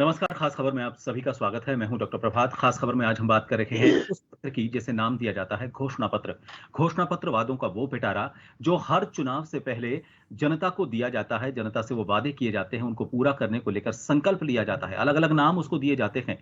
नमस्कार, खास खबर में आप सभी का स्वागत है। मैं हूं डॉक्टर प्रभात। खास खबर में आज हम बात कर रहे हैं उस पत्र की जिसे नाम दिया जाता है घोषणा पत्र। घोषणा पत्र वादों का वो पिटारा जो हर चुनाव से पहले जनता को दिया जाता है। जनता से वो वादे किए जाते हैं, उनको पूरा करने को लेकर संकल्प लिया जाता है। अलग-अलग नाम उसको दिए जाते हैं।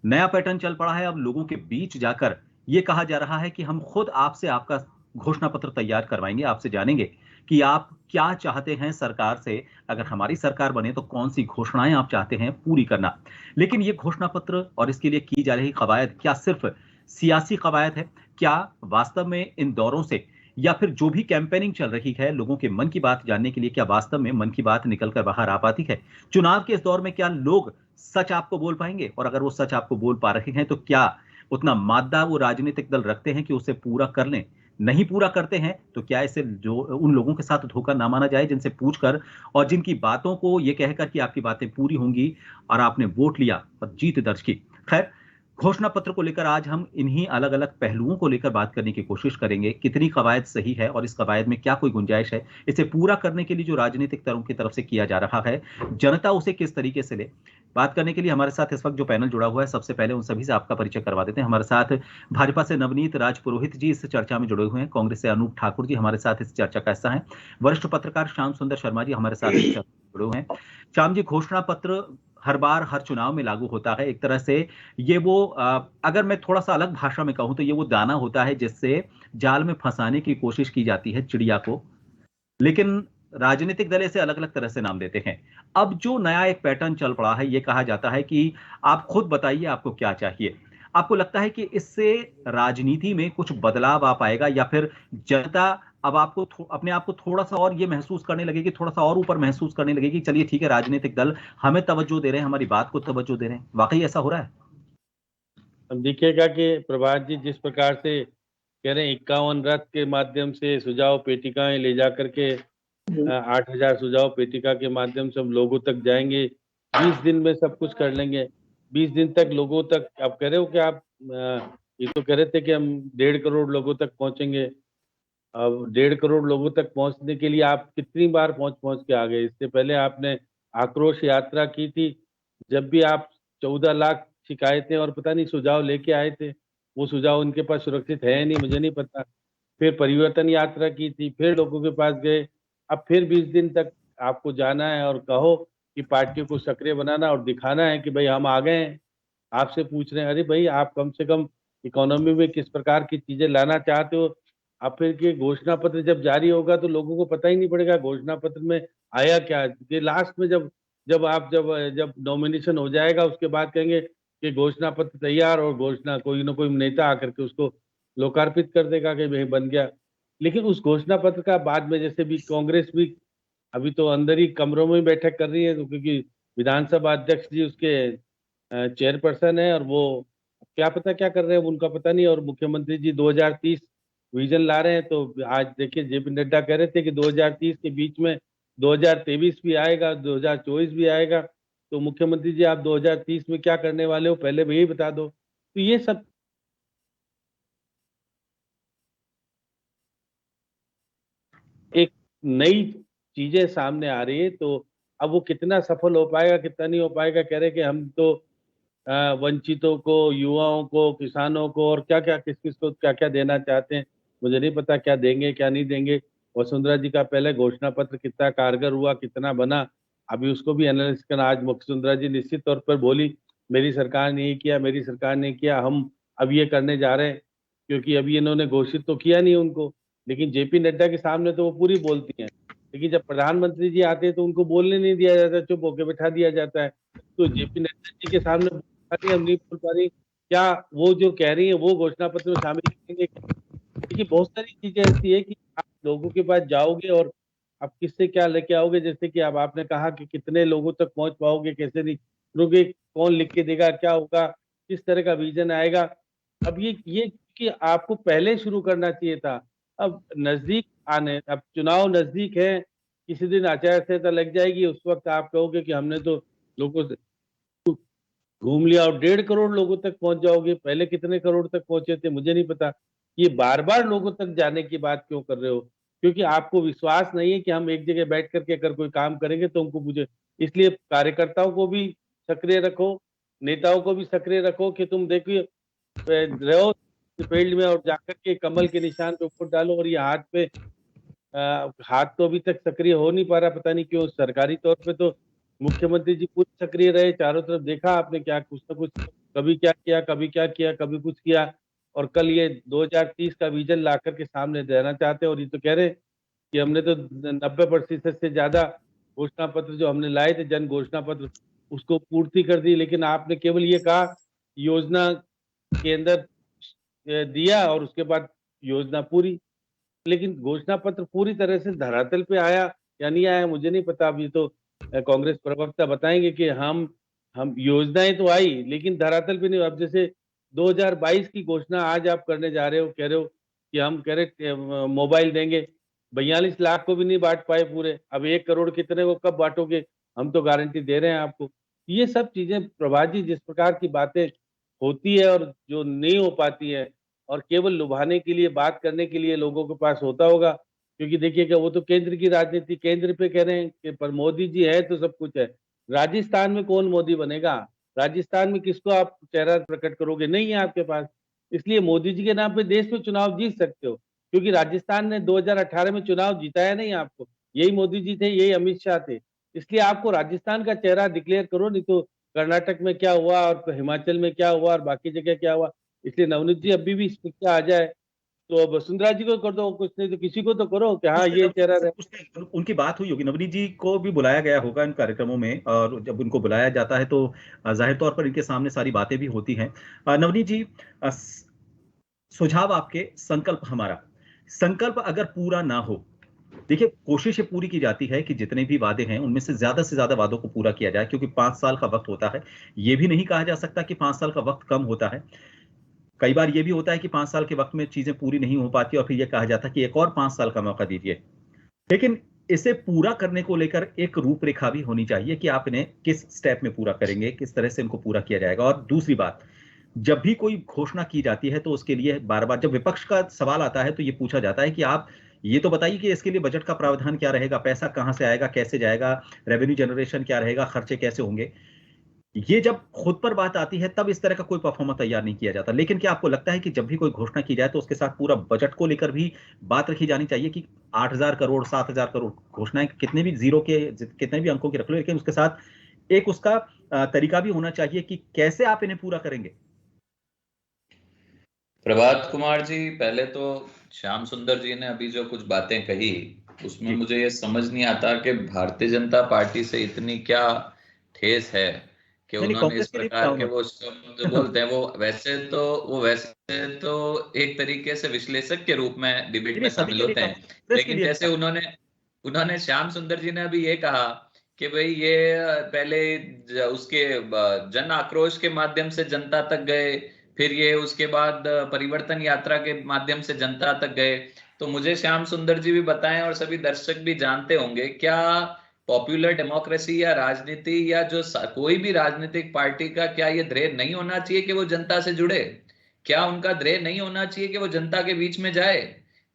नया पैटर्न चल पड़ा है। अब लोगों के बीच जाकर ये कहा जा रहा है कि हम खुद आपसे आपका घोषणा पत्र तैयार करवाएंगे, आपसे जानेंगे कि आप क्या चाहते हैं सरकार से। अगर हमारी सरकार बने तो कौन सी घोषणाएं आप चाहते हैं पूरी करना। लेकिन ये घोषणा पत्र और इसके लिए की जा रही कवायद क्या सिर्फ सियासी कवायद है? क्या वास्तव में इन दौरों से या फिर जो भी कैंपेनिंग चल रही है लोगों के मन की बात जानने के लिए, क्या वास्तव में मन की बात निकलकर बाहर आ पाती है? चुनाव के इस दौर में क्या लोग सच आपको बोल पाएंगे? और अगर वो सच आपको बोल पा रहे हैं तो क्या उतना मादा वो राजनीतिक दल रखते हैं कि उसे पूरा कर लें? नहीं पूरा करते हैं तो क्या इसे जो उन लोगों के साथ धोखा ना माना जाए जिनसे पूछकर और जिनकी बातों को ये कहकर कि आपकी बातें पूरी होंगी और आपने वोट लिया और जीत दर्ज की। खैर, घोषणा पत्र को लेकर आज हम इन्हीं अलग-अलग पहलुओं को लेकर बात करने की कोशिश करेंगे। कितनी कवायद सही है और इस कवायद में क्या कोई गुंजाइश है? इसे पूरा करने के लिए जो राजनीतिक दलों की तरफ से किया जा रहा है, जनता उसे किस तरीके से ले? बात करने के लिए हमारे साथ इस वक्त जो पैनल जुड़ा हुआ है, सबसे पहले उन सभी से आपका परिचय करवा देते हैं। हमारे साथ भाजपा से नवनीत राजपुरोहित जी इस चर्चा में जुड़े हुए हैं। कांग्रेस से अनूप ठाकुर जी हमारे साथ इस चर्चा का हिस्सा हैं। वरिष्ठ पत्रकार श्याम सुंदर शर्मा जी हमारे साथ इस चर्चा में जुड़े हुए हैं। श्याम जी, घोषणा पत्र हर बार हर चुनाव में लागू होता है। एक तरह से ये वो अगर मैं थोड़ा-सा अलग भाषा में कहूँ तो ये वो दाना होता है जिससे जाल में फँसाने की कोशिश की जाती है चिड़िया को। लेकिन राजनीतिक दल इसे अलग-अलग तरह से नाम देते हैं। अब जो नया एक पैटर्न चल पड़ा है, ये कहा जाता है कि आप खुद बताइए आपको क्या चाहिए? आपको लगता है कि इससे राजनीति में कुछ बदलाव आ पाएगा या फिर जनता अब आपको अपने आप को थोड़ा-सा और ये महसूस करने लगेगी, थोड़ा-सा और ऊपर महसूस करने लगेगी, चलिए ठीक है, राजनीतिक दल हमें तवज्जो दे रहे हैं, हमारी बात को तवज्जो दे रहे हैं। वाक़ई ऐसा हो रहा है? अब देखिएगा कि प्रभात जी जिस प्रकार से कह रहे हैं 51 रथ के माध्यम से सुझाव पेटिकाएं ले जाकर के 8,000 सुझाव पेटिका के माध्यम से हम लोगों तक जाएंगे, 20 दिन में सब कुछ कर लेंगे। 20 दिन तक लोगों तक आप कह रहे हो कि आप ये तो कह रहे थे कि हम 1.5 करोड़ लोगों तक पहुंचेंगे। अब 1.5 करोड़ लोगों तक पहुंचने के लिए आप कितनी बार पहुंच पहुंच के आ गए? इससे पहले आपने आक्रोश यात्रा की थी, जब भी आप 14 लाख शिकायतें और पता नहीं सुझाव लेके आए थे, वो सुझाव उनके पास सुरक्षित है या नहीं मुझे नहीं पता। फिर परिवर्तन यात्रा की थी, फिर लोगों के पास गए, अब फिर 20 दिन तक आपको जाना है और कहो कि पार्टी को सक्रिय बनाना और दिखाना है कि भई हम आ गए हैं। आपसे पूछ रहे हैं, अरे भई आप कम से कम इकोनॉमी में किस प्रकार की चीज़ें लाना चाहते हो? अब फिर ये घोषणा पत्र जब जारी होगा तो लोगों को पता ही नहीं पड़ेगा घोषणा पत्र में आया क्या? ये लास्ट में जब जब आप जब जब नॉमिनेशन हो जाएगा उसके बाद कहेंगे कि घोषणा पत्र तैयार और घोषणा कोई न कोई नेता आकर के उसको लोकार्पित कर देगा कि भई बन गया। लेकिन उस घोषणा पत्र का बाद में जैसे भी कांग्रेस भी अभी तो अंदर ही कमरों में ही बैठक कर रही है तो क्योंकि विधानसभा अध्यक्ष जी उसके चेयरपर्सन है और वो क्या पता क्या कर रहे हैं उनका पता नहीं और मुख्यमंत्री जी 2030 विजन ला रहे हैं तो आज देखिए जेपी नड्डा कह रहे थे कि 2030 के बीच में 2023 भी आएगा 2024 भी आएगा तो मुख्यमंत्री जी आप 2030 में क्या करने वाले हो पहले भी यही बता दो तो ये सब एक नई चीजें सामने आ रही है तो अब वो कितना सफल हो पाएगा कितना नहीं हो पाएगा कह रहे कि हम तो वंचितों को, युवाओं को, किसानों को और क्या-क्या, किस-किस को क्या-क्या देना चाहते हैं। मुझे नहीं पता क्या देंगे, क्या नहीं देंगे। वसुंधरा जी का पहले घोषणा पत्र कितना कारगर हुआ, कितना बना, अभी उसको भी एनालिसिस करना। आज वसुंधरा जी निश्चित तौर पर बोली, मेरी सरकार ने ये किया, मेरी सरकार ने किया, हम अब ये करने जा रहे हैं। क्योंकि अभी इन्होंने घोषित तो किया नहीं उनको, लेकिन जेपी नड्डा के सामने तो वो पूरी बोलती हैं। लेकिन जब प्रधानमंत्री जी आते हैं तो उनको बोलने नहीं दिया जाता, चुप होके बिठा दिया जाता है। तो जेपी नड्डा जी के सामने रही, हम नहीं बोल पा रही, क्या वो जो कह रही है वो घोषणा पत्र में शामिल करेंगे? देखिए बहुत सारी चीजें ऐसी है कि आप लोगों के पास जाओगे और आप किससे क्या लेके आओगे जैसे कि अब आपने कहा कि कितने लोगों तक पहुंच पाओगे कैसे नहीं करोगे कौन लिख के देगा क्या होगा किस तरह का विजन आएगा अब ये कि आपको पहले शुरू करना चाहिए था अब नजदीक आने अब चुनाव नजदीक है किसी दिन आचार संहिता लग जाएगी उस वक्त आप कहोगे कि हमने तो लोगों से घूम लिया और 1.5 करोड़ लोगों तक पहुंच जाओगे पहले कितने करोड़ तक पहुंचे थे मुझे नहीं पता ये बार बार लोगों तक जाने की बात क्यों कर रहे हो क्योंकि आपको विश्वास नहीं है कि हम एक जगह बैठ करके अगर कोई काम करेंगे तो हमको मुझे इसलिए कार्यकर्ताओं को भी सक्रिय रखो, नेताओं को भी सक्रिय रखो कि तुम देखिए रहो फील्ड में और जाकर के कमल के निशान पे वोट डालो। और ये हाथ तो अभी तक सक्रिय हो नहीं पा रहा, पता नहीं क्यों। सरकारी तौर पे तो मुख्यमंत्री जी पूरे सक्रिय रहे, चारों तरफ देखा आपने, क्या कुछ ना कुछ, कभी क्या किया, कभी क्या किया, कभी कुछ किया। और कल ये 2030 का विजन ला करके सामने देना चाहते हैं, और ये तो कह रहे हैं कि हमने तो 90% से ज्यादा घोषणा पत्र जो हमने लाए थे, जन घोषणा पत्र, उसको पूर्ति कर दी। लेकिन आपने केवल ये कहा योजना के अंदर दिया और उसके बाद योजना पूरी। लेकिन घोषणा पत्र पूरी तरह से धरातल पे आया या नहीं आया मुझे नहीं पता। अभी तो कांग्रेस प्रवक्ता बताएंगे कि हम योजनाएं तो आई लेकिन धरातल पे नहीं। अब जैसे 2022 की घोषणा आज आप करने जा रहे हो, कह रहे हो कि हम कह रहे मोबाइल देंगे, 42 लाख को भी नहीं बांट पाए पूरे। अब 1 करोड़ कितने को कब बांटोगे? हम तो गारंटी दे रहे हैं आपको। ये सब चीजें प्रभात जी, जिस प्रकार की बातें होती है और जो नहीं हो पाती है, और केवल लुभाने के लिए, बात करने के लिए लोगों के पास होता होगा। क्योंकि देखिएगा, वो तो केंद्र की राजनीति, केंद्र पे कह रहे हैं कि पर मोदी जी है तो सब कुछ है। राजस्थान में कौन मोदी बनेगा? राजस्थान में किसको आप चेहरा प्रकट करोगे? नहीं है आपके पास। इसलिए मोदी जी के नाम पे देश में चुनाव जीत सकते हो, क्योंकि राजस्थान ने 2018 में चुनाव जिताया नहीं आपको। यही मोदी जी थे, यही अमित शाह थे। इसलिए आपको राजस्थान का चेहरा डिक्लेयर करो, नहीं तो कर्नाटक में क्या हुआ और हिमाचल में क्या हुआ और बाकी जगह क्या हुआ। इसलिए नवनीत जी अभी भी इस पे आ जाए तो अब वसुंधरा जी को कर दो, कुछ नहीं तो किसी को तो करो कि हाँ ये चेहरा रहे। उनकी बात हुई होगी, नवनीत जी को भी बुलाया गया होगा इन कार्यक्रमों में, और जब उनको बुलाया जाता है तो जाहिर तौर पर इनके सामने सारी बातें भी होती हैं। नवनीत जी, सुझाव आपके, संकल्प हमारा, संकल्प अगर पूरा ना हो, देखिए कोशिश ये पूरी की जाती है कि जितने भी वादे हैं उनमें से ज्यादा वादों को पूरा किया जाए, क्योंकि 5 साल का वक्त होता है। ये भी नहीं कहा जा सकता कि 5 साल का वक्त कम होता है। कई बार ये भी होता है कि 5 साल के वक्त में चीजें पूरी नहीं हो पाती और फिर ये कहा जाता है कि एक और 5 साल का मौका दीजिए। लेकिन इसे पूरा करने को लेकर एक रूपरेखा भी होनी चाहिए कि आप इन्हें किस स्टेप में पूरा करेंगे, किस तरह से इनको पूरा किया जाएगा। और दूसरी बात, जब भी कोई घोषणा की जाती है तो उसके लिए बार बार जब विपक्ष का सवाल आता है तो ये पूछा जाता है कि आप ये तो बताइए कि इसके लिए बजट का प्रावधान क्या रहेगा, पैसा कहां से आएगा, कैसे जाएगा, रेवेन्यू जनरेशन क्या रहेगा, खर्चे कैसे होंगे। ये जब खुद पर बात आती है तब इस तरह का कोई परफॉर्मा तैयार नहीं किया जाता। लेकिन क्या आपको लगता है कि जब भी कोई घोषणा की जाए तो उसके साथ पूरा बजट को लेकर भी बात रखी जानी चाहिए कि 8,000 करोड़, 7,000 करोड़, घोषणाएं कितने भी जीरो के, कितने भी अंकों की रख लो, लेकिन उसके साथ एक उसका तरीका भी होना चाहिए कि कैसे आप इन्हें पूरा करेंगे। प्रभात कुमार जी, पहले तो श्याम सुंदर जी ने अभी जो कुछ बातें कही उसमें मुझे ये समझ नहीं आता कि भारतीय जनता पार्टी से इतनी क्या ठेस है कि उन्होंने इस प्रकार के वो शब्द बोलते हैं। वो वैसे तो एक तरीके से विश्लेषक के रूप में डिबेट में शामिल होते हैं, लेकिन जैसे उन्होंने श्याम सुंदर जी ने अभी ये कहा कि भाई ये पहले उसके जन आक्रोश के माध्यम से जनता तक गए, फिर ये उसके बाद परिवर्तन यात्रा के माध्यम से जनता तक गए। तो मुझे श्याम सुंदर जी भी बताएं और सभी दर्शक भी जानते होंगे, क्या पॉपुलर डेमोक्रेसी या राजनीति या जो कोई भी राजनीतिक पार्टी का क्या ये ध्येय नहीं होना चाहिए कि वो जनता से जुड़े? क्या उनका ध्येय नहीं होना चाहिए कि वो जनता के बीच में जाए?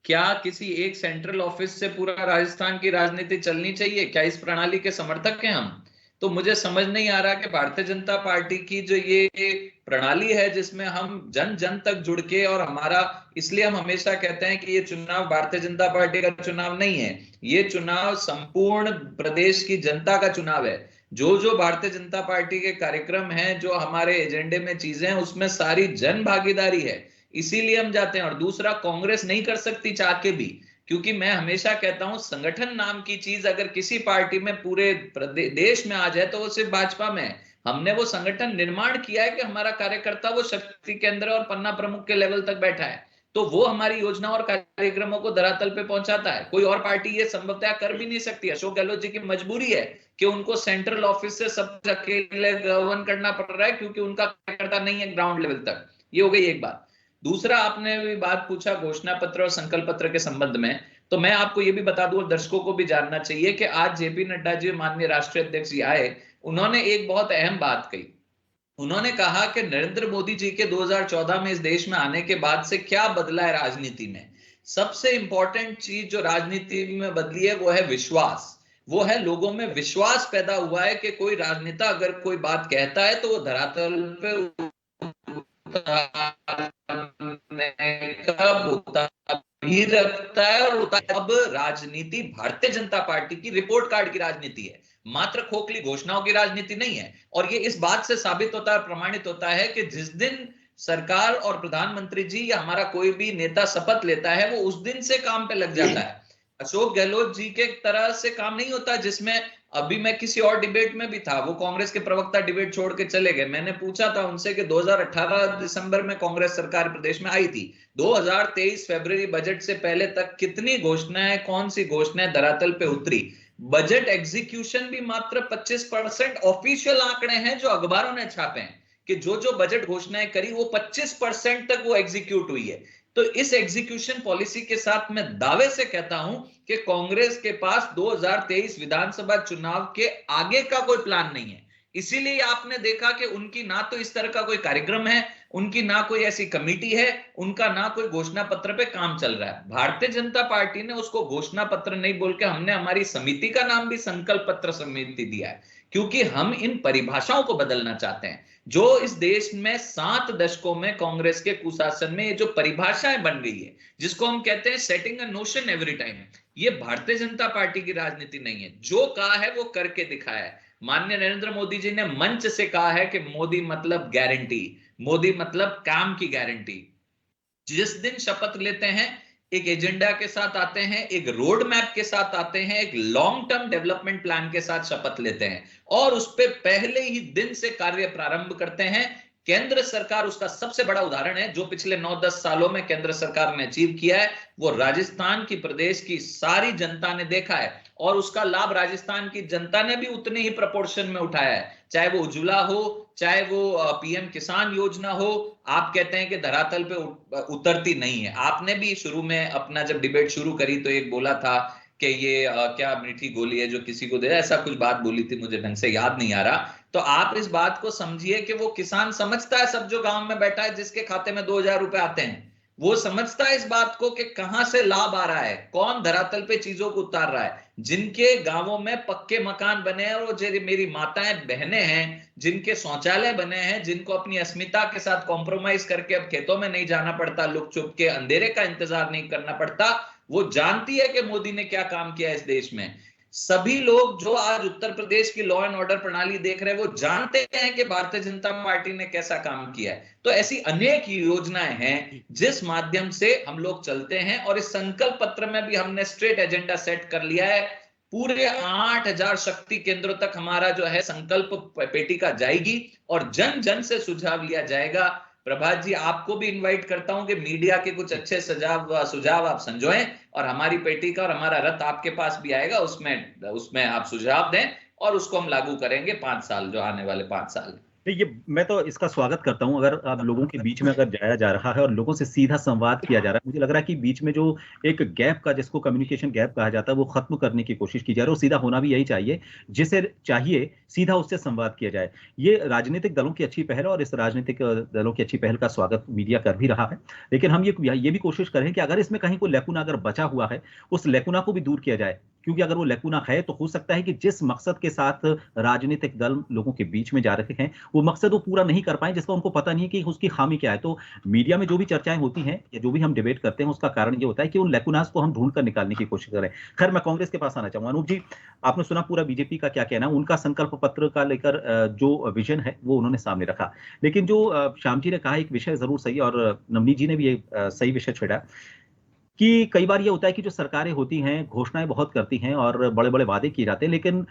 क्या किसी एक सेंट्रल ऑफिस से पूरा राजस्थान की राजनीति चलनी चाहिए? क्या इस प्रणाली के समर्थक हैं हम? तो मुझे समझ नहीं आ रहा कि भारतीय जनता पार्टी की जो ये प्रणाली है जिसमें हम जन जन तक जुड़ के, और हमारा, इसलिए हम हमेशा कहते हैं कि ये चुनाव भारतीय जनता पार्टी का चुनाव नहीं है, ये चुनाव संपूर्ण प्रदेश की जनता का चुनाव है। जो भारतीय जनता पार्टी के कार्यक्रम हैं, जो हमारे एजेंडे में चीजें हैं, उसमें सारी जन भागीदारी है, इसीलिए हम जाते हैं। और दूसरा, कांग्रेस नहीं कर सकती चाह के भी, क्योंकि मैं हमेशा कहता हूं संगठन नाम की चीज अगर किसी पार्टी में पूरे देश में आ जाए तो वो सिर्फ भाजपा में है। हमने वो संगठन निर्माण किया है कि हमारा कार्यकर्ता वो शक्ति केंद्र और पन्ना प्रमुख के लेवल तक बैठा है, तो वो हमारी योजना और कार्यक्रमों को धरातल पे पहुंचाता है। कोई और पार्टी ये संभवतः कर भी नहीं सकती। अशोक गहलोत जी की मजबूरी है कि उनको सेंट्रल ऑफिस से सब अकेले गवर्न करना पड़ रहा है, क्योंकि उनका कार्यकर्ता नहीं है ग्राउंड लेवल तक। ये हो गई एक बात। दूसरा, आपने भी बात पूछा घोषणा पत्र और संकल्प पत्र के संबंध में, तो मैं आपको ये भी बता दूं और दर्शकों को भी जानना चाहिए कि आज जेपी नड्डा जी, माननीय राष्ट्रीय अध्यक्ष जी आए, उन्होंने एक बहुत अहम बात कही। उन्होंने कहा कि नरेंद्र मोदी जी के 2014 में इस देश में आने के बाद से क्या बदला है राजनीति में। सबसे इंपॉर्टेंट चीज जो राजनीति में बदली है वो है विश्वास। वो है लोगों में विश्वास पैदा हुआ है कि कोई राजनेता अगर कोई बात कहता है तो वो धरातल पे भी रखता है और अब राजनीति भारतीय जनता पार्टी की रिपोर्ट कार्ड की राजनीति है, मात्र खोखली घोषणाओं की राजनीति नहीं है। और ये इस बात से साबित होता है, प्रमाणित होता है कि जिस दिन सरकार और प्रधानमंत्री जी या हमारा कोई भी नेता शपथ लेता है वो उस दिन से काम पे लग जाता है। अशोक गहलोत जी के तरह से काम नहीं होता, जिसमें अभी मैं किसी और डिबेट में भी था, वो कांग्रेस के प्रवक्ता डिबेट छोड़ के चले गए। मैंने पूछा था उनसे कि 2018 दिसंबर में कांग्रेस सरकार प्रदेश में आई थी, 2023 फरवरी बजट से पहले तक कितनी घोषणाएं, कौन सी घोषणाएं धरातल पे उतरी? बजट एग्जीक्यूशन भी मात्र 25% ऑफिशियल आंकड़े हैं जो अखबारों ने छापे हैं कि जो बजट घोषणाएं करी वो 25% तक वो एग्जीक्यूट हुई है। तो इस एग्जीक्यूशन पॉलिसी के साथ मैं दावे से कहता हूं कि कांग्रेस के पास 2023 विधानसभा चुनाव के आगे का कोई प्लान नहीं है। इसीलिए आपने देखा कि उनकी ना तो इस तरह का कोई कार्यक्रम है, उनकी ना कोई ऐसी कमेटी है, उनका ना कोई घोषणा पत्र पे काम चल रहा है। भारतीय जनता पार्टी ने उसको घोषणा पत्र नहीं बोल के हमने हमारी समिति का नाम भी संकल्प पत्र समिति दिया है, क्योंकि हम इन परिभाषाओं को बदलना चाहते हैं। जो इस देश में 7 दशकों में कांग्रेस के कुशासन में ये जो परिभाषाएं बन गई है, जिसको हम कहते हैं सेटिंग अ नोशन एवरी टाइम, ये भारतीय जनता पार्टी की राजनीति नहीं है। जो कहा है वो करके दिखाया है। माननीय नरेंद्र मोदी जी ने मंच से कहा है कि मोदी मतलब गारंटी, मोदी मतलब काम की गारंटी। जिस दिन शपथ लेते हैं एक एजेंडा के साथ आते हैं, एक रोड मैप के साथ आते हैं, एक लॉन्ग टर्म डेवलपमेंट प्लान के साथ शपथ लेते हैं और उस पे पहले ही दिन से कार्य प्रारंभ करते हैं। केंद्र सरकार उसका सबसे बड़ा उदाहरण है। जो पिछले 9-10 सालों में केंद्र सरकार ने अचीव किया है वो राजस्थान की प्रदेश की सारी जनता ने देखा है और उसका लाभ राजस्थान की जनता ने भी उतने ही प्रोपोर्शन में उठाया है। चाहे वो उज्ज्वला हो, चाहे वो पीएम किसान योजना हो। आप कहते हैं कि धरातल पे उतरती नहीं है। आपने भी शुरू में अपना जब डिबेट शुरू करी तो एक बोला था कि ये क्या मीठी गोली है जो किसी को दे, ऐसा कुछ बात बोली थी, मुझे ढंग से याद नहीं आ रहा। तो आप इस बात को समझिए कि वो किसान समझता है, सब जो गांव में बैठा है जिसके खाते में 2000 रुपए आते हैं, वो समझता है इस बात को कि कहां से लाभ आ रहा है, कौन धरातल पे चीजों को उतार रहा है। जिनके गांवों में पक्के मकान बने हैं और जो मेरी माताएं बहनें हैं जिनके शौचालय बने हैं, जिनको अपनी अस्मिता के साथ कॉम्प्रोमाइज करके अब खेतों में नहीं जाना पड़ता, लुक छुप के अंधेरे का इंतजार नहीं करना पड़ता, वो जानती है कि मोदी ने क्या काम किया इस देश में। सभी लोग जो आज उत्तर प्रदेश की लॉ एंड ऑर्डर प्रणाली देख रहे हैं वो जानते हैं कि भारतीय जनता पार्टी ने कैसा काम किया है। तो ऐसी अनेक योजनाएं हैं जिस माध्यम से हम लोग चलते हैं और इस संकल्प पत्र में भी हमने स्ट्रेट एजेंडा सेट कर लिया है। पूरे 8000 शक्ति केंद्रों तक हमारा जो है संकल्प पेटिका जाएगी और जन जन से सुझाव लिया जाएगा। प्रभात जी, आपको भी इनवाइट करता हूं कि मीडिया के कुछ अच्छे सुझाव आप संजोएं और हमारी पेटिका और हमारा रथ आपके पास भी आएगा, उसमें आप सुझाव दें और उसको हम लागू करेंगे 5 साल, जो आने वाले 5 साल। ये मैं तो इसका स्वागत करता हूं। अगर आप लोगों के बीच में अगर जाया जा रहा है और लोगों से सीधा संवाद किया जा रहा है, मुझे लग रहा है कि बीच में जो एक गैप का, जिसको कम्युनिकेशन गैप कहा जाता है, वो खत्म करने की कोशिश की जा रही है और सीधा होना भी यही चाहिए। जिसे चाहिए सीधा उससे संवाद किया जाए। ये राजनीतिक दलों की अच्छी पहल है और इस राजनीतिक दलों की अच्छी पहल का स्वागत मीडिया कर भी रहा है। लेकिन हम ये भी कोशिश करें कि अगर इसमें कहीं कोई लैकुना अगर बचा हुआ है, उस लैकुना को भी दूर किया जाए, क्योंकि अगर वो लैकुना है तो हो सकता है कि जिस मकसद के साथ राजनीतिक दल लोगों के बीच में जा रहे हैं वो मकसद वो पूरा नहीं कर पाए, जिसका उनको पता नहीं है कि उसकी खामी क्या है। तो मीडिया में जो भी चर्चाएं होती हैं या जो भी हम डिबेट करते हैं, उसका कारण ये होता है कि उन लैकुनास को हम ढूंढ कर निकालने की कोशिश करें। खैर, मैं कांग्रेस के पास आना चाहूंगा। अनूप जी, आपने सुना पूरा बीजेपी का क्या कहना है, उनका संकल्प पत्र का लेकर जो विजन है वो उन्होंने सामने रखा। लेकिन जो श्याम जी ने कहा एक विषय जरूर सही, और नवनीत जी ने भी सही विषय छेड़ा कि कई बार ये होता है कि जो सरकारें होती हैं घोषणाएं बहुत करती हैं और बड़े बड़े वादे किए जाते हैं, लेकिन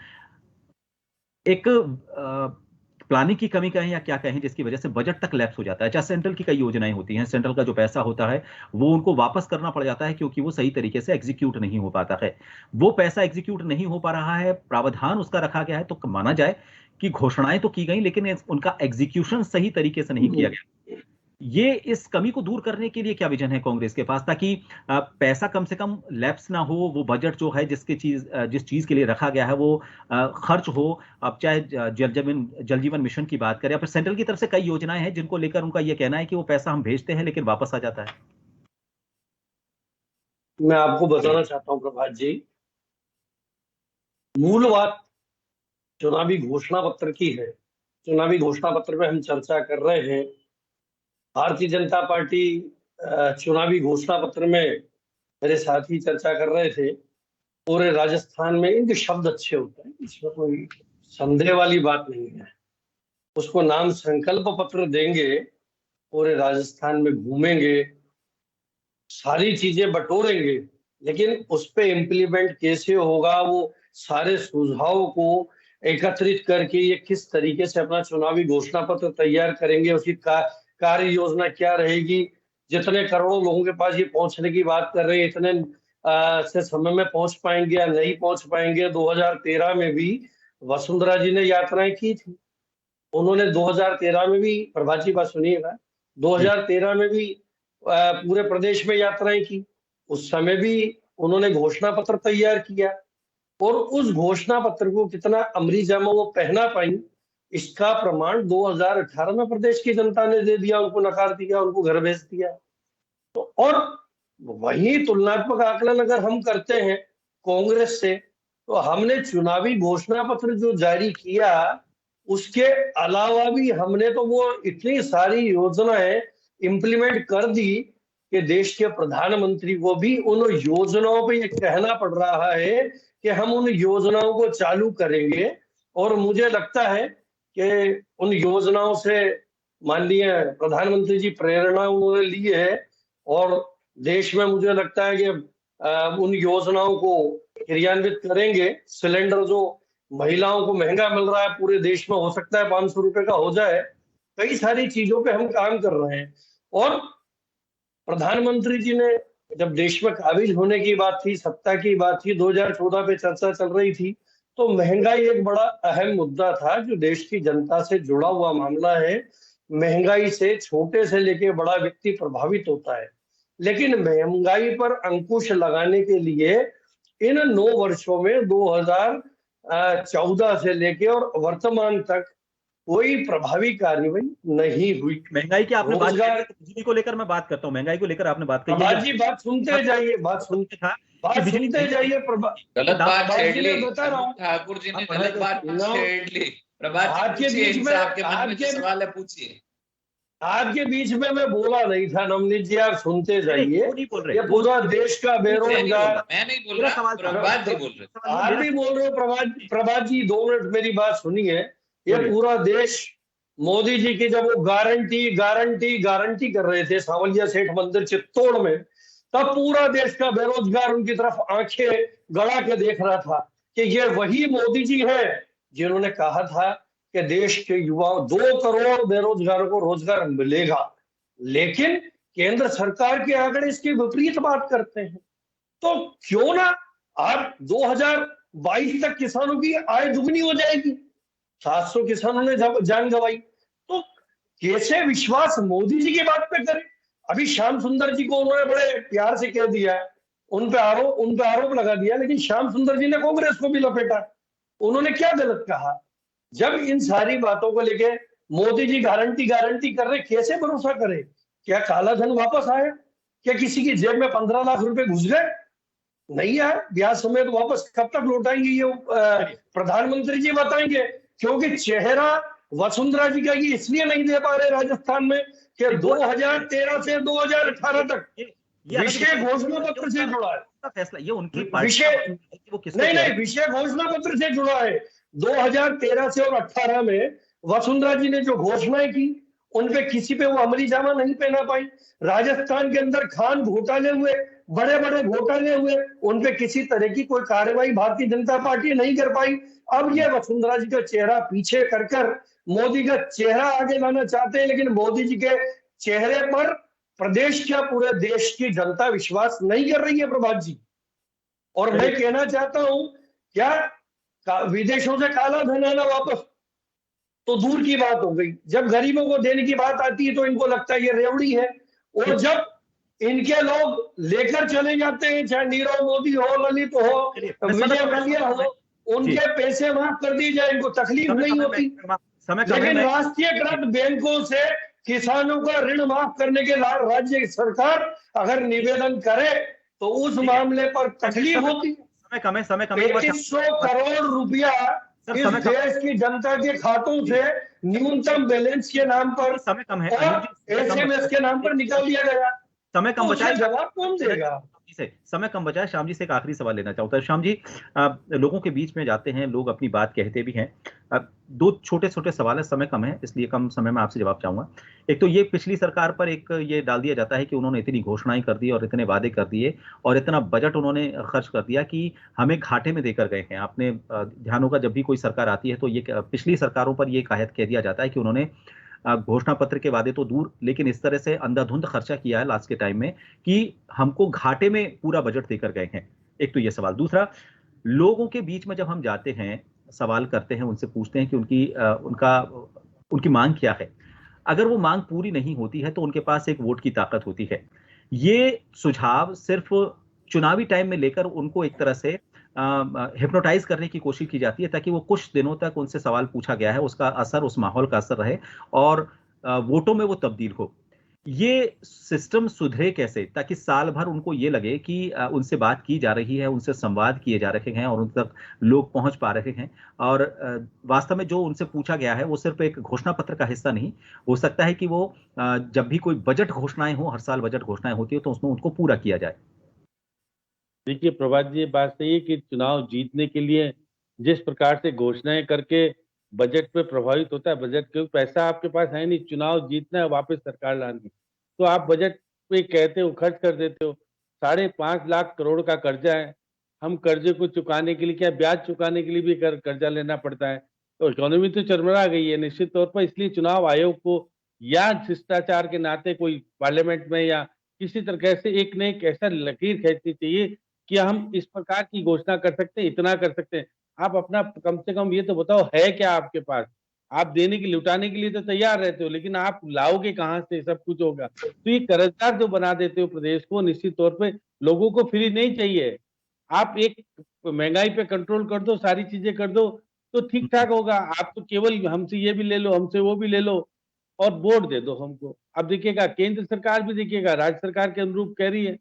एक प्लानिंग की कमी कहें या क्या कहें, जिसकी वजह से बजट तक लैप्स हो जाता है। चाहे सेंट्रल की कई योजनाएं होती हैं, सेंट्रल का जो पैसा होता है वो उनको वापस करना पड़ जाता है क्योंकि वो सही तरीके से एग्जीक्यूट नहीं हो पाता है। वो पैसा एग्जीक्यूट नहीं हो पा रहा है, प्रावधान उसका रखा गया है, तो माना जाए कि घोषणाएं तो की गई लेकिन उनका एग्जीक्यूशन सही तरीके से नहीं किया गया। ये इस कमी को दूर करने के लिए क्या विजन है कांग्रेस के पास, ताकि पैसा कम से कम लैप्स ना हो, वो बजट जो है जिस चीज के लिए रखा गया है वो खर्च हो। अब चाहे जल जीवन मिशन की बात करें, फिर सेंट्रल की तरफ से कई योजनाएं हैं जिनको लेकर उनका ये कहना है कि वो पैसा हम भेजते हैं लेकिन वापस आ जाता है। मैं आपको बताना चाहता हूं प्रभात जी, मूल बात चुनावी घोषणा पत्र की है। चुनावी घोषणा पत्र में हम चर्चा कर रहे हैं। भारतीय जनता पार्टी चुनावी घोषणा पत्र में मेरे साथी चर्चा कर रहे थे, पूरे राजस्थान में इनके शब्द अच्छे होते हैं, इसमें कोई संदेह वाली बात नहीं है। उसको नाम संकल्प पत्र देंगे, पूरे राजस्थान में घूमेंगे, सारी चीजें बटोरेंगे, लेकिन उस पे इम्प्लीमेंट कैसे होगा, वो सारे सुझाव को एकत्रित करके ये किस तरीके से अपना चुनावी घोषणा पत्र तैयार करेंगे, उसकी कार्य योजना क्या रहेगी, जितने करोड़ों लोगों के पास ये पहुंचने की बात कर रहे हैं, इतने से समय में पहुंच पाएंगे या नहीं पहुंच पाएंगे। 2013 में भी वसुंधरा जी ने यात्राएं की थी, उन्होंने 2013 में भी, प्रभात जी बात सुनिएगा, 2013 में भी पूरे प्रदेश में यात्राएं की, उस समय भी उन्होंने घोषणा पत्र तैयार किया, और उस घोषणा पत्र को कितना अमली जामा वो पहना पाई, इसका प्रमाण 2018 में प्रदेश की जनता ने दे दिया, उनको नकार दिया, उनको घर भेज दिया। तो और वही तुलनात्मक आकलन अगर हम करते हैं कांग्रेस से, तो हमने चुनावी घोषणा पत्र जो जारी किया, उसके अलावा भी हमने तो वो इतनी सारी योजनाएं इम्प्लीमेंट कर दी कि देश के प्रधानमंत्री को भी उन योजनाओं पे ये कहना पड़ रहा है कि हम उन योजनाओं को चालू करेंगे। और मुझे लगता है कि उन योजनाओं से माननीय प्रधानमंत्री जी प्रेरणा उन्होंने ली है, और देश में मुझे लगता है कि उन योजनाओं को क्रियान्वित करेंगे। सिलेंडर जो महिलाओं को महंगा मिल रहा है पूरे देश में, हो सकता है 500 रुपए का हो जाए। कई सारी चीजों पे हम काम कर रहे हैं। और प्रधानमंत्री जी ने जब देश में काबिज होने की बात थी, सत्ता की बात थी, 2014 पे चर्चा चल रही थी, तो महंगाई एक बड़ा अहम मुद्दा था जो देश की जनता से जुड़ा हुआ मामला है। महंगाई से छोटे से लेके बड़ा व्यक्ति प्रभावित होता है, लेकिन महंगाई पर अंकुश लगाने के लिए इन 9 वर्षों में 2014 से लेके और वर्तमान तक कोई प्रभावी कार्रवाई नहीं हुई। महंगाई की आपने बात की, बिजली को लेकर मैं बात करता हूँ। महंगाई को लेकर आपने बात कही है जी, बात सुनते जाइए, बात सुनते जाइए। गलत बात छेड़ ली ठाकुर जी ने, गलत बात छेड़ ली। प्रभात जी पूछिए, इनसे आपके मन में जो सवाल है पूछिए। आपके बीच में मैं बोला नहीं था नवनीत जी, आप सुनते जाइए। ये पूरा देश का बेरोजगार, मैं नहीं बोल रहा, प्रभात जी बोल रहे, आप भी बोल रहे हो। प्रभात जी 2 मिनट मेरी बात सुनिए। ये पूरा देश मोदी जी की जब वो गारंटी कर रहे थे सांवलिया सेठ मंदिर चित्तौड़ में, तब पूरा देश का बेरोजगार उनकी तरफ आंखें गड़ा के देख रहा था कि ये वही मोदी जी हैं जिन्होंने कहा था कि देश के युवाओं 2 करोड़ बेरोजगारों को रोजगार मिलेगा। लेकिन केंद्र सरकार के आंकड़े इसके विपरीत बात करते हैं। तो क्यों ना आप 2022 तक किसानों की आय दुगनी हो जाएगी। 700 किसानों ने जान गंवाई, तो कैसे विश्वास मोदी जी की बात पे करें। अभी श्याम सुंदर जी को उन्होंने बड़े प्यार से कह दिया, उन पे आरोप लगा दिया, लेकिन श्याम सुंदर जी ने कांग्रेस को भी लपेटा। उन्होंने क्या गलत कहा? जब इन सारी बातों को लेके मोदी जी गारंटी कर रहे, कैसे भरोसा करें? क्या काला धन वापस आया? क्या किसी की जेब में 15 लाख रुपए घुस गए? नहीं आए। ब्याज समेत वापस कब तक लौटाएंगे ये प्रधानमंत्री जी बताएंगे। क्योंकि चेहरा वसुंधरा जी का ये इसलिए नहीं दे पा रहे राजस्थान में कि 2013 से 2018 तक विषय घोषणा पत्र से जुड़ा है। फैसला ये उनकी विषय नहीं, विषय घोषणा पत्र से जुड़ा है। 2013 से और 18 में वसुंधरा जी ने जो घोषणाएं की, उनपे किसी पे वो अमली जामा नहीं पहना पाई। राजस्थान के अंदर खान घोटाले हुए, बड़े बड़े घोटाले हुए, उनपे किसी तरह की कोई कार्रवाई भारतीय जनता पार्टी नहीं कर पाई। अब ये वसुंधरा जी का चेहरा पीछे कर मोदी का चेहरा आगे लाना चाहते हैं, लेकिन मोदी जी के चेहरे पर प्रदेश क्या पूरे देश की जनता विश्वास नहीं कर रही है प्रभात जी। और मैं कहना चाहता हूं, क्या विदेशों से काला धन आना वापस तो दूर की बात हो गई, जब गरीबों को देने की बात आती है तो इनको लगता है ये रेवड़ी है। और जब इनके लोग लेकर चले जाते हैं, चाहे नीरव मोदी हो, ललित हो, विजय मल्ल्या हो, उनके पैसे माफ कर दिए जाए, इनको तकलीफ नहीं होती। लेकिन राष्ट्रीयकृत बैंकों से किसानों का ऋण माफ करने के राज्य सरकार अगर निवेदन करे तो उस मामले पर तकलीफ होती है। समय कम है, समय कम है। 3500 करोड़ रुपया इस देश की जनता के खातों से न्यूनतम बैलेंस के नाम पर, समय कम है, और एसएमएस के नाम पर निकाल दिया गया। समय कम बचा है, जवाब कौन देगा? समय कम बचा है। श्याम जी से एक आखिरी सवाल लेना चाहता हूँ। श्याम जी, लोगों के बीच में जाते हैं, लोग अपनी बात कहते भी हैं। दो छोटे छोटे सवाल है, समय कम है इसलिए कम समय में आपसे जवाब चाहूंगा। एक तो ये पिछली सरकार पर एक ये डाल दिया जाता है कि उन्होंने इतनी घोषणाएं कर दी और इतने वादे कर दिए और इतना बजट उन्होंने खर्च कर दिया कि हमें घाटे में देकर गए हैं। आपने ध्यान होगा, जब भी कोई सरकार आती है तो ये पिछली सरकारों पर ये कायद कह दिया जाता है कि उन्होंने घोषणा पत्र के वादे तो दूर, लेकिन इस तरह से अंधाधुंध खर्चा किया है लास्ट के टाइम में कि हमको घाटे में पूरा बजट देकर गए हैं। एक तो ये सवाल। दूसरा, लोगों के बीच में जब हम जाते हैं, सवाल करते हैं, उनसे पूछते हैं कि उनकी मांग क्या है। अगर वो मांग पूरी नहीं होती है तो उनके पास एक वोट की ताकत होती है। ये सुझाव सिर्फ चुनावी टाइम में लेकर उनको एक तरह से हिप्नोटाइज करने की कोशिश की जाती है ताकि वो कुछ दिनों तक उनसे सवाल पूछा गया है उसका असर, उस माहौल का असर रहे और वोटों में वो तब्दील हो। ये सिस्टम सुधरे कैसे ताकि साल भर उनको ये लगे कि उनसे बात की जा रही है, उनसे संवाद किए जा रहे हैं और उन तक लोग पहुंच पा रहे हैं और वास्तव में जो उनसे पूछा गया है वो सिर्फ एक घोषणा पत्र का हिस्सा नहीं हो सकता है कि वो जब भी कोई बजट घोषणाएं हो, हर साल बजट घोषणाएं होती है तो उसमें उनको पूरा किया जाए। देखिए प्रभात जी, ये बात सही है कि चुनाव जीतने के लिए जिस प्रकार से घोषणाएं करके बजट पे प्रभावित होता है, बजट क्योंकि पैसा आपके पास है नहीं, चुनाव जीतना है, वापस सरकार लानी, तो आप बजट पे कहते हो, खर्च कर देते हो। 5.5 लाख करोड़ का कर्जा है, हम कर्जे को चुकाने के लिए, क्या ब्याज चुकाने के लिए भी कर्जा लेना पड़ता है, तो इकोनॉमी तो चरमरा गई है निश्चित तौर पर। इसलिए चुनाव आयोग को या शिष्टाचार के नाते कोई पार्लियामेंट में या किसी तरह से एक न एक ऐसा लकीर खींचनी चाहिए कि हम इस प्रकार की घोषणा कर सकते हैं, इतना कर सकते हैं। आप अपना कम से कम ये तो बताओ है क्या आपके पास? आप देने की, लुटाने के लिए तो तैयार रहते हो, लेकिन आप लाओगे कहाँ से? सब कुछ होगा तो ये कर्जदार जो बना देते हो प्रदेश को, निश्चित तौर पे लोगों को फ्री नहीं चाहिए। आप एक महंगाई पे कंट्रोल कर दो, सारी चीजें कर दो तो ठीक ठाक होगा। आप तो केवल हमसे ये भी ले लो, हमसे वो भी ले लो और वोट दे दो हमको। अब देखिएगा केंद्र सरकार भी देखिएगा राज्य सरकार के अनुरूप कह रही है,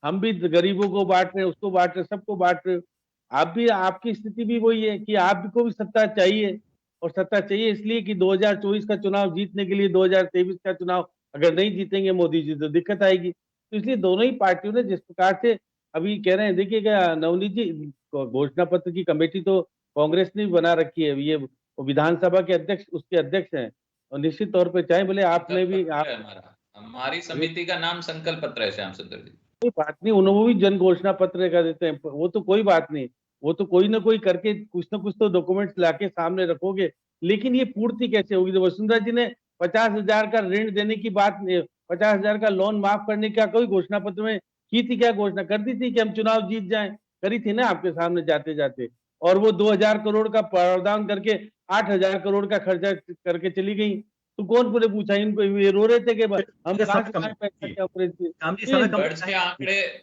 हम भी गरीबों को बांट रहे हैं, उसको बांट रहे, सबको बांट रहे हो। आप भी, आपकी स्थिति भी वही है कि आपको भी सत्ता चाहिए और सत्ता चाहिए इसलिए कि 2024 का चुनाव जीतने के लिए 2023 का चुनाव अगर नहीं जीतेंगे मोदी जी तो दिक्कत आएगी। तो इसलिए दोनों ही पार्टियों ने जिस प्रकार से अभी कह रहे हैं, देखिएगा नवनीत जी, घोषणा पत्र की कमेटी तो कांग्रेस ने भी बना रखी है, ये विधानसभा के अध्यक्ष उसके अध्यक्ष हैं और निश्चित तौर पर चाहे बोले आपने भी, हमारी समिति का नाम संकल्प पत्र है श्याम सुंदर जी। कोई बात नहीं, उन्होंने भी जन घोषणा पत्र कर देते हैं, वो तो कोई बात नहीं, वो तो कोई ना कोई करके कुछ ना कुछ तो डॉक्यूमेंट्स लाके सामने रखोगे, लेकिन ये पूर्ति कैसे होगी? तो वसुंधरा जी ने 50,000 का ऋण देने की बात, 50,000 का लोन माफ करने का कोई घोषणा पत्र में की थी? क्या घोषणा कर दी थी कि हम चुनाव जीत जाएं? करी थी ना आपके सामने जाते जाते, और वो 2,000 करोड़ का प्रावधान करके 8,000 करोड़ का खर्चा करके चली गई। तो कौन पूरे पूछा इनको? ये रो रहे थे कि हम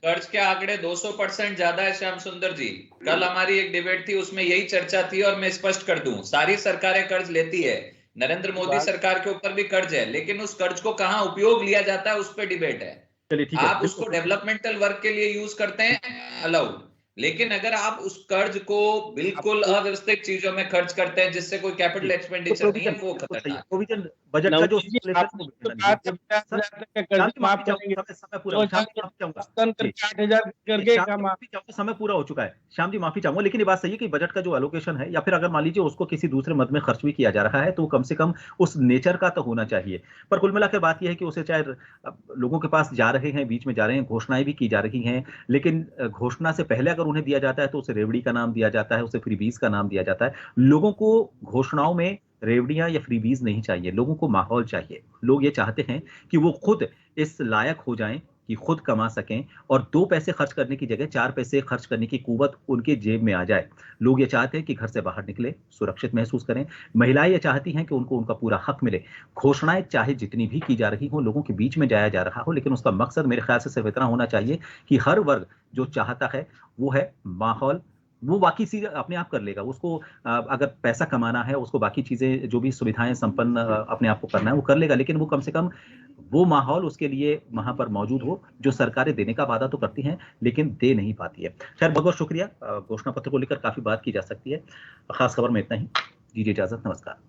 कर्ज के आंकड़े 200% ज्यादा है श्याम सुंदर जी। कल हमारी एक डिबेट थी, उसमें यही चर्चा थी और मैं स्पष्ट कर दूं, सारी सरकारें कर्ज लेती है, नरेंद्र मोदी सरकार के ऊपर भी कर्ज है, लेकिन उस कर्ज को कहां उपयोग लिया जाता है उस पर डिबेट है। आप उसको डेवलपमेंटल वर्क के लिए यूज करते हैं, अलाउड, लेकिन अगर आप उस कर्ज को बिल्कुल अव्यवस्थित चीजों में खर्च करते हैं जिससे कोई कैपिटल एक्सपेंडिचर नहीं है, वो खतरनाक। प्रोविजन बजट का जो समय पूरा हो चुका है। श्याम जी माफी चाहूंगा, लेकिन ये बात सही है कि बजट का जो एलोकेशन है या फिर अगर मान लीजिए उसको किसी दूसरे मद में खर्च भी किया जा रहा है तो कम से कम उस नेचर का तो होना चाहिए। पर कुल मिलाकर बात यह है कि उसे चाहे लोगों के पास जा रहे हैं, बीच में जा रहे हैं, घोषणाएं भी की जा रही हैं, लेकिन घोषणा से पहले अगर उन्हें दिया जाता है तो उसे रेवड़ी का नाम दिया जाता है, उसे फ्रीबीज का नाम दिया जाता है। लोगों को घोषणाओं में रेवड़ियां या फ्रीबीज नहीं चाहिए, लोगों को माहौल चाहिए। लोग ये चाहते हैं कि वो खुद इस लायक हो जाएं कि खुद कमा सकें और 2 पैसे खर्च करने की जगह 4 पैसे खर्च करने की कुवत उनके जेब में आ जाए। लोग ये चाहते हैं कि घर से बाहर निकले, सुरक्षित महसूस करें। महिलाएं ये चाहती हैं कि उनको उनका पूरा हक मिले। घोषणाएं चाहे जितनी भी की जा रही हो, लोगों के बीच में जाया जा रहा हो, लेकिन उसका मकसद मेरे ख्याल से सिर्फ इतना होना चाहिए कि हर वर्ग जो चाहता है वो है माहौल, वो बाकी चीजें अपने आप कर लेगा। उसको अगर पैसा कमाना है, उसको बाकी चीजें जो भी सुविधाएं संपन्न अपने आप को करना है वो कर लेगा, लेकिन वो कम से कम वो माहौल उसके लिए वहां पर मौजूद हो जो सरकारें देने का वादा तो करती हैं लेकिन दे नहीं पाती है। खैर, बहुत बहुत शुक्रिया। घोषणा पत्र को लेकर काफी बात की जा सकती है। खास खबर में इतना ही। दीजिए इजाजत, नमस्कार।